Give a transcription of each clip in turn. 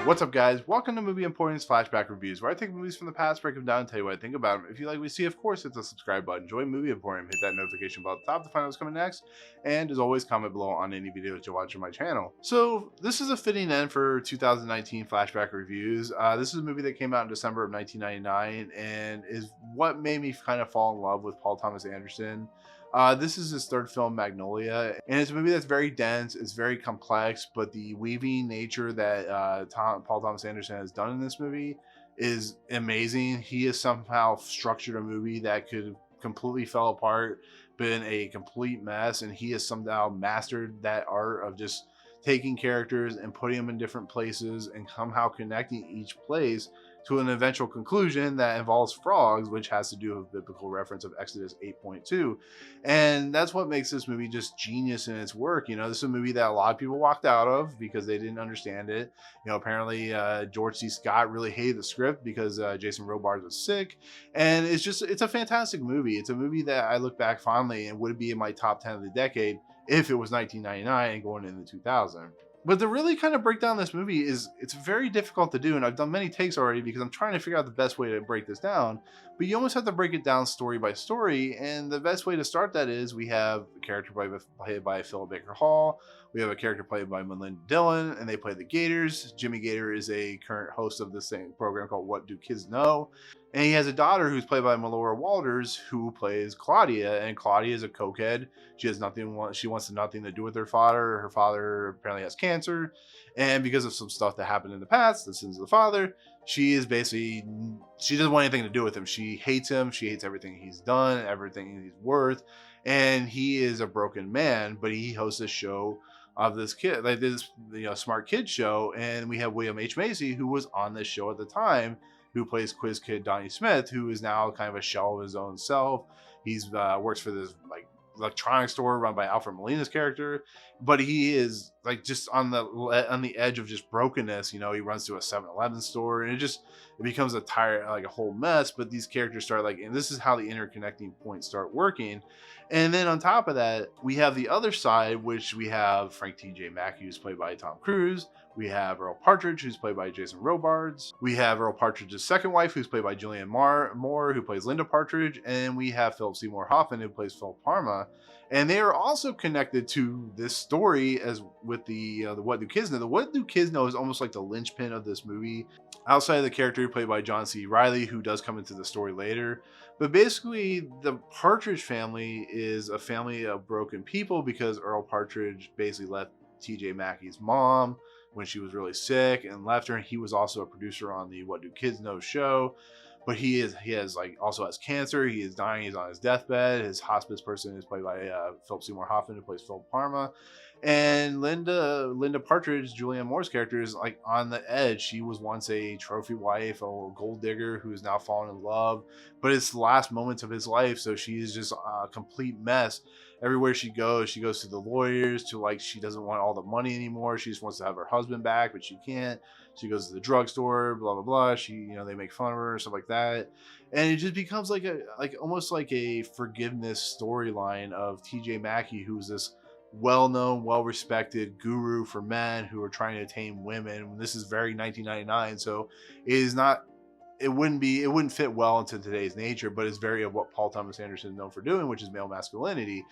What's up, guys? Welcome to Movie Importance Flashback Reviews, where I take movies from the past, break them down, and tell you what I think about them. If you like what you see, of course, hit the subscribe button. Join Movie Emporium, hit that notification bell at the top to find out what's coming next, and as always, comment below on any videos you watch on my channel. So, this is a fitting end for 2019 Flashback Reviews. This is a movie that came out in December of 1999, and is what made me kind of fall in love with Paul Thomas Anderson. This is his third film, Magnolia, and it's a movie that's very dense, it's very complex, but the weaving nature that Paul Thomas Anderson has done in this movie is amazing. He has somehow structured a movie that could completely fell apart, been a complete mess, and he has somehow mastered that art of just taking characters and putting them in different places and somehow connecting each place to an eventual conclusion that involves frogs, which has to do with biblical reference of Exodus 8.2. And that's what makes this movie just genius in its work. You know, this is a movie that a lot of people walked out of because they didn't understand it. You know, apparently George C. Scott really hated the script because Jason Robards was sick. And it's a fantastic movie. It's a movie that I look back fondly and would be in my top 10 of the decade if it was 1999 and going into 2000. But to really kind of break down this movie it's very difficult to do, and I've done many takes already because I'm trying to figure out the best way to break this down. But you almost have to break it down story by story, and the best way to start that is we have a character played by Phillip Baker Hall. We have a character played by Melinda Dillon, and they play the Gators. Jimmy Gator is a current host of this same program called What Do Kids Know? And he has a daughter who's played by Melora Walters, who plays Claudia. And Claudia is a cokehead. She has nothing. She wants nothing to do with her father. Her father apparently has cancer, and because of some stuff that happened in the past, the sins of the father, she doesn't want anything to do with him. She hates him. She hates everything he's done, everything he's worth, and he is a broken man. But he hosts a show of this kid, like this, smart kid show, and we have William H. Macy, who was on this show at the time, who plays quiz kid Donnie Smith, who is now kind of a shell of his own self. He's works for this electronics store run by Alfred Molina's character, but he is just on the edge of just brokenness. You know, he runs to a 7-Eleven store, and it becomes a whole mess. But these characters start and this is how the interconnecting points start working. And then on top of that, we have the other side, which we have Frank T.J. Mackey, who's played by Tom Cruise. We have Earl Partridge, who's played by Jason Robards. We have Earl Partridge's second wife, who's played by Julianne Moore, who plays Linda Partridge. And we have Philip Seymour Hoffman, who plays Phil Parma. And they are also connected to this story as with the What Do Kids Know? The What Do Kids Know is almost like the linchpin of this movie, outside of the character played by John C. Reily, who does come into the story later. But basically, the Partridge family is a family of broken people because Earl Partridge basically left T.J. Mackey's mom when she was really sick and left her. And he was also a producer on the What Do Kids Know show. But he also has cancer. He is dying. He's on his deathbed. His hospice person is played by Philip Seymour Hoffman, who plays Phil Parma. And Linda Partridge, Julianne Moore's character, is on the edge. She was once a trophy wife, a gold digger who is now fallen in love. But it's the last moments of his life, so she's just a complete mess. Everywhere she goes to the lawyers, she doesn't want all the money anymore. She just wants to have her husband back, but she can't. She goes to the drugstore, blah blah blah. They make fun of her and stuff like that, and it just becomes almost like a forgiveness storyline of T.J. Mackey, who's this well-known, well-respected guru for men who are trying to attain women. This is very 1999, so it wouldn't fit well into today's nature, but it's very of what Paul Thomas Anderson is known for doing, which is male masculinity.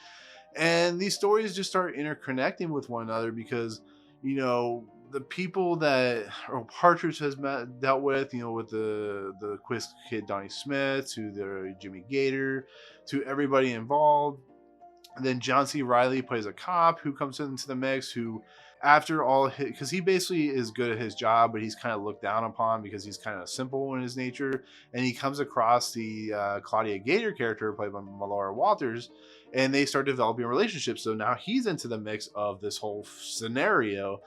And these stories just start interconnecting with one another because, the people that Earl Partridge has dealt with, with the quiz kid Donnie Smith, to the Jimmy Gator, to everybody involved. And then John C. Reily plays a cop who comes into the mix, who, after all, because he basically is good at his job, but he's kind of looked down upon because he's kind of simple in his nature. And he comes across the Claudia Gator character played by Melora Walters, and they start developing a relationship. So now he's into the mix of this whole scenario.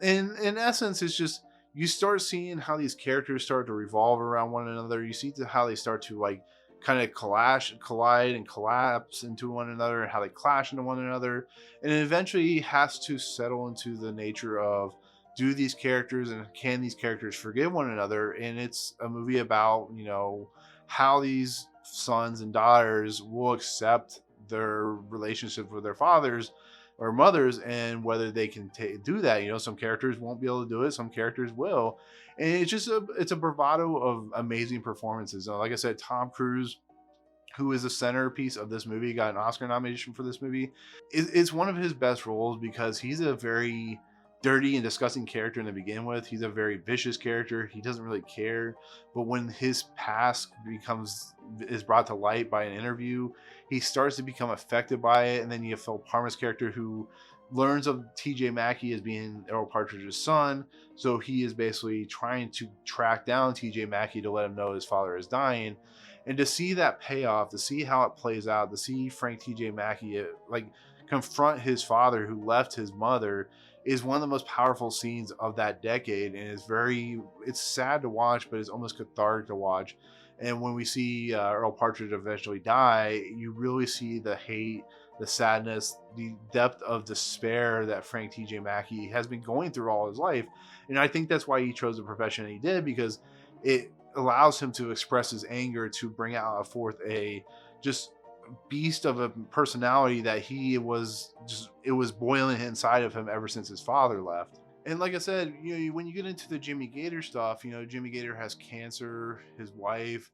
And in essence, it's just, you start seeing how these characters start to revolve around one another. You see how they start to kind of collide and collapse into one another, and how they clash into one another. And it eventually has to settle into the nature of, do these characters and can these characters forgive one another? And it's a movie about, how these sons and daughters will accept their relationship with their fathers, or mothers, and whether they can do that. Some characters won't be able to do it, some characters will, and it's a bravado of amazing performances. Like I said, Tom Cruise, who is the centerpiece of this movie, got an Oscar nomination for this movie. It's one of his best roles because he's a very dirty and disgusting character to begin with. He's a very vicious character. He doesn't really care. But when his past is brought to light by an interview, he starts to become affected by it. And then you have Phil Parmer's character, who learns of TJ Mackey as being Errol Partridge's son. So he is basically trying to track down TJ Mackey to let him know his father is dying. And to see that payoff, to see how it plays out, to see Frank TJ Mackey confront his father who left his mother, is one of the most powerful scenes of that decade. And it's sad to watch, but it's almost cathartic to watch. And when we see Earl Partridge eventually die, you really see the hate, the sadness, the depth of despair that Frank TJ Mackey has been going through all his life. And I think that's why he chose the profession he did, because it allows him to express his anger, to bring out forth a just beast of a personality that it was boiling inside of him ever since his father left. And like I said, when you get into the Jimmy Gator stuff, Jimmy Gator has cancer. His wife,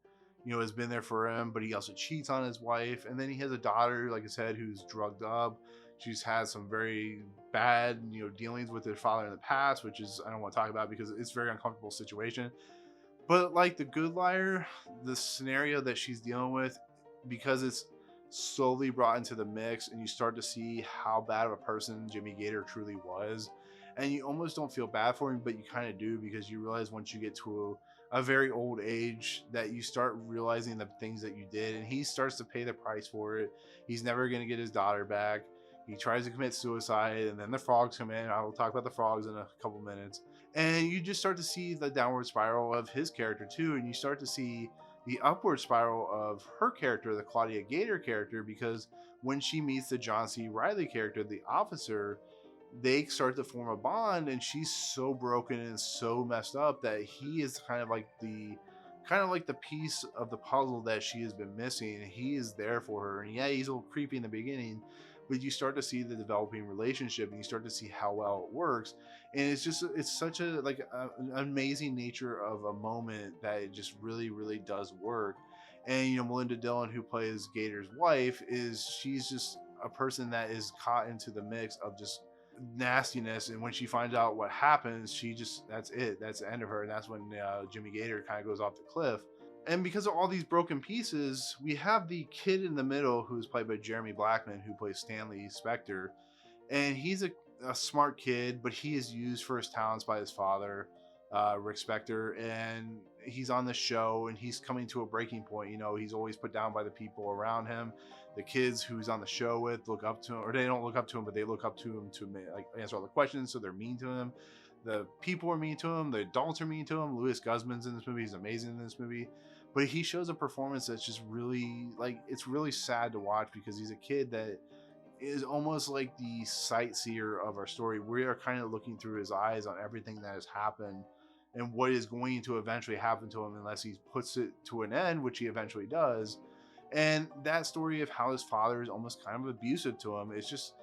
has been there for him, but he also cheats on his wife. And then he has a daughter, like I said, who's drugged up. She's had some very bad, dealings with her father in the past, which is, I don't want to talk about because it's a very uncomfortable situation. But like The Good Liar, the scenario that she's dealing with, because it's slowly brought into the mix and you start to see how bad of a person Jimmy Gator truly was, and you almost don't feel bad for him, but you kind of do, because you realize once you get to a very old age that you start realizing the things that you did, and he starts to pay the price for it. He's never going to get his daughter back. He tries to commit suicide, and then the frogs come in. I will talk about the frogs in a couple minutes. And you just start to see the downward spiral of his character too, and you start to see the upward spiral of her character, the Claudia Gator character, because when she meets the John C. Reily character, the officer, they start to form a bond, and she's so broken and so messed up that he is kind of like the piece of the puzzle that she has been missing. He is there for her, and yeah, he's a little creepy in the beginning, but you start to see the developing relationship, and you start to see how well it works. And it's such a an amazing nature of a moment that it just really, really does work. And Melinda Dillon, who plays Gator's wife, she's just a person that is caught into the mix of just nastiness. And when she finds out what happens, that's the end of her. And that's when Jimmy Gator kind of goes off the cliff. And because of all these broken pieces, we have the kid in the middle, who is played by Jeremy Blackman, who plays Stanley Spector. And he's a smart kid, but he is used for his talents by his father, Rick Spector. And he's on the show, and he's coming to a breaking point. He's always put down by the people around him. The kids who he's on the show with look up to him, or they don't look up to him, but they look up to him to answer all the questions. So they're mean to him. The people are mean to him. The adults are mean to him. Louis Guzman's in this movie. He's amazing in this movie. But he shows a performance that's just really, it's really sad to watch, because he's a kid that is almost like the sightseer of our story. We are kind of looking through his eyes on everything that has happened and what is going to eventually happen to him unless he puts it to an end, which he eventually does. And that story of how his father is almost kind of abusive to him, it's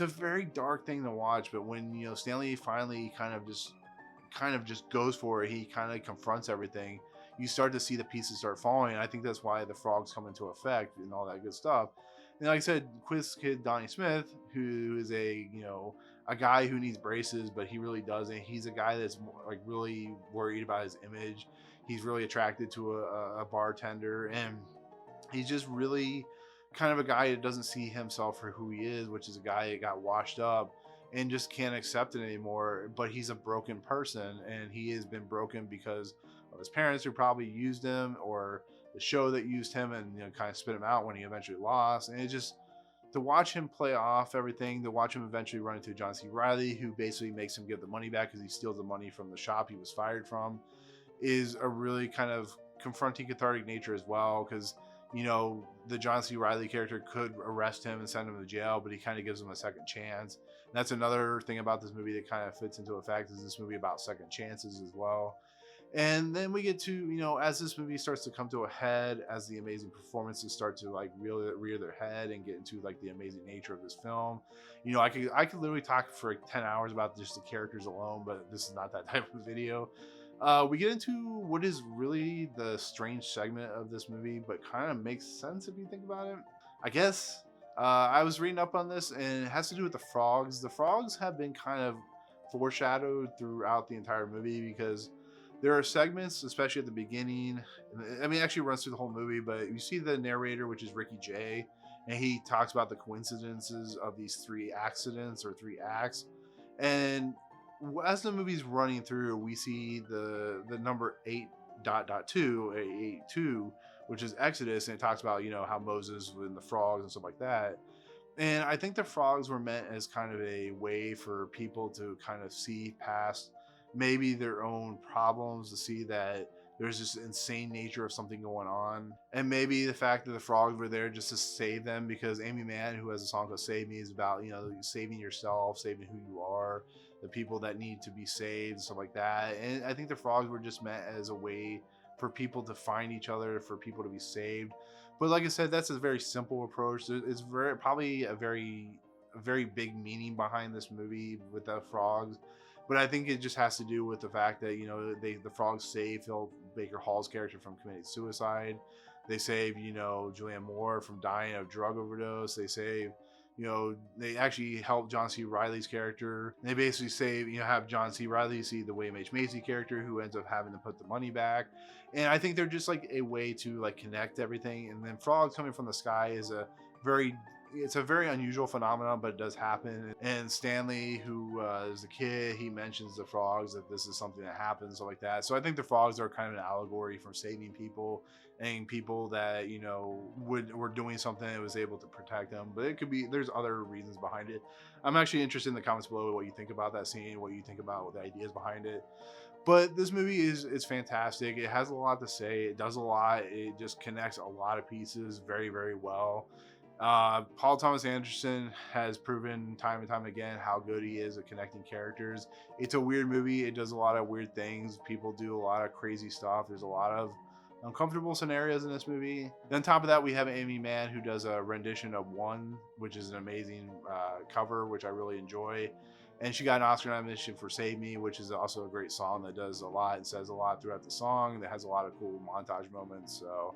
a very dark thing to watch. But when Stanley finally kind of just goes for it, he kind of confronts everything. You start to see the pieces start falling. And I think that's why the frogs come into effect and all that good stuff. And like I said, quiz kid Donnie Smith, who is a guy who needs braces, but he really doesn't. He's a guy that's really worried about his image. He's really attracted to a bartender, and he's just really kind of a guy that doesn't see himself for who he is, which is a guy that got washed up and just can't accept it anymore. But he's a broken person, and he has been broken because of his parents, who probably used him, or the show that used him and kind of spit him out when he eventually lost. And it just, to watch him play off everything, to watch him eventually run into John C. Reily, who basically makes him give the money back because he steals the money from the shop he was fired from, is a really kind of confronting, cathartic nature as well. Because the John C. Reily character could arrest him and send him to jail, but he kind of gives him a second chance. And that's another thing about this movie that kind of fits into effect, is this movie about second chances as well. And then we get to, you know, as this movie starts to come to a head, as the amazing performances start to like really rear their head and get into like the amazing nature of this film. You know, I could literally talk for like 10 hours about just the characters alone, but this is not that type of video. We get into what is really the strange segment of this movie, but kind of makes sense if you think about it. I guess I was reading up on this, and it has to do with the frogs. The frogs have been kind of foreshadowed throughout the entire movie because there are segments, especially at the beginning. I mean, it actually runs through the whole movie, but you see the narrator, which is Ricky Jay, and he talks about the coincidences of these 3 accidents or 3 acts. And as the movie's running through, we see the number 8.2, which is Exodus, and it talks about, you know, how Moses and the frogs and stuff like that. And I think the frogs were meant as kind of a way for people to kind of see past maybe their own problems, to see that there's this insane nature of something going on. And maybe the fact that the frogs were there just to save them, because Amy Mann, who has a song called Save Me, is about, you know, saving yourself, saving who you are, the people that need to be saved, stuff like that. And I think the frogs were just meant as a way for people to find each other, for people to be saved. But like I said, that's a very simple approach. It's probably a very big meaning behind this movie with the frogs. But I think it just has to do with the fact that, you know, the frogs save Phil Baker Hall's character from committing suicide. They save, you know, Julianne Moore from dying of drug overdose. They save, you know, they actually help John C. Reilly's character. They basically save, you know, have John C. Reilly see the William H. Macy character, who ends up having to put the money back. And I think they're just like a way to like connect everything. And then frogs coming from the sky is it's a very unusual phenomenon, but it does happen. And Stanley, who is a kid, he mentions the frogs, that this is something that happens, like that. So I think the frogs are kind of an allegory for saving people, and people that, you know, were doing something that was able to protect them. But it could be, there's other reasons behind it. I'm actually interested in the comments below what you think about that scene, what you think about the ideas behind it. But this movie is fantastic. It has a lot to say. It does a lot. It just connects a lot of pieces very, very well. Paul Thomas Anderson has proven time and time again how good he is at connecting characters. It's a weird movie. It does a lot of weird things. People do a lot of crazy stuff. There's a lot of uncomfortable scenarios in this movie. Then on top of that, we have Amy Mann, who does a rendition of One, which is an amazing cover, which I really enjoy. And she got an Oscar nomination for Save Me, which is also a great song that does a lot and says a lot throughout the song. That has a lot of cool montage moments. So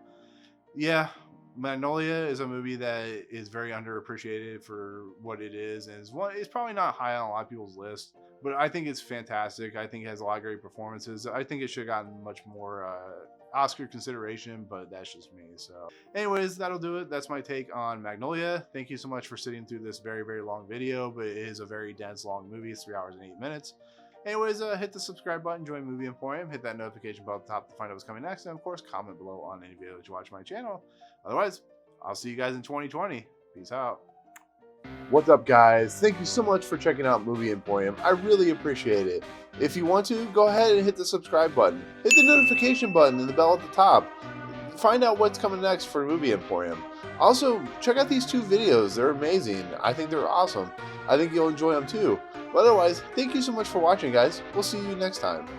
yeah, Magnolia is a movie that is very underappreciated for what it is, and it's probably not high on a lot of people's list, but I think it's fantastic. I think it has a lot of great performances. I think it should have gotten much more Oscar consideration, but that's just me. So anyways, that'll do it. That's my take on Magnolia. Thank you so much for sitting through this very, very long video, but it is a very dense, long movie. It's 3 hours and 8 minutes. Anyways, hit the subscribe button, join Movie Emporium, hit that notification bell at the top to find out what's coming next, and of course, comment below on any video that you watch my channel. Otherwise, I'll see you guys in 2020. Peace out. What's up, guys? Thank you so much for checking out Movie Emporium. I really appreciate it. If you want to, go ahead and hit the subscribe button. Hit the notification button and the bell at the top. Find out what's coming next for Movie Emporium. Also, check out these 2 videos. They're amazing. I think they're awesome. I think you'll enjoy them too. But otherwise, thank you so much for watching, guys. We'll see you next time.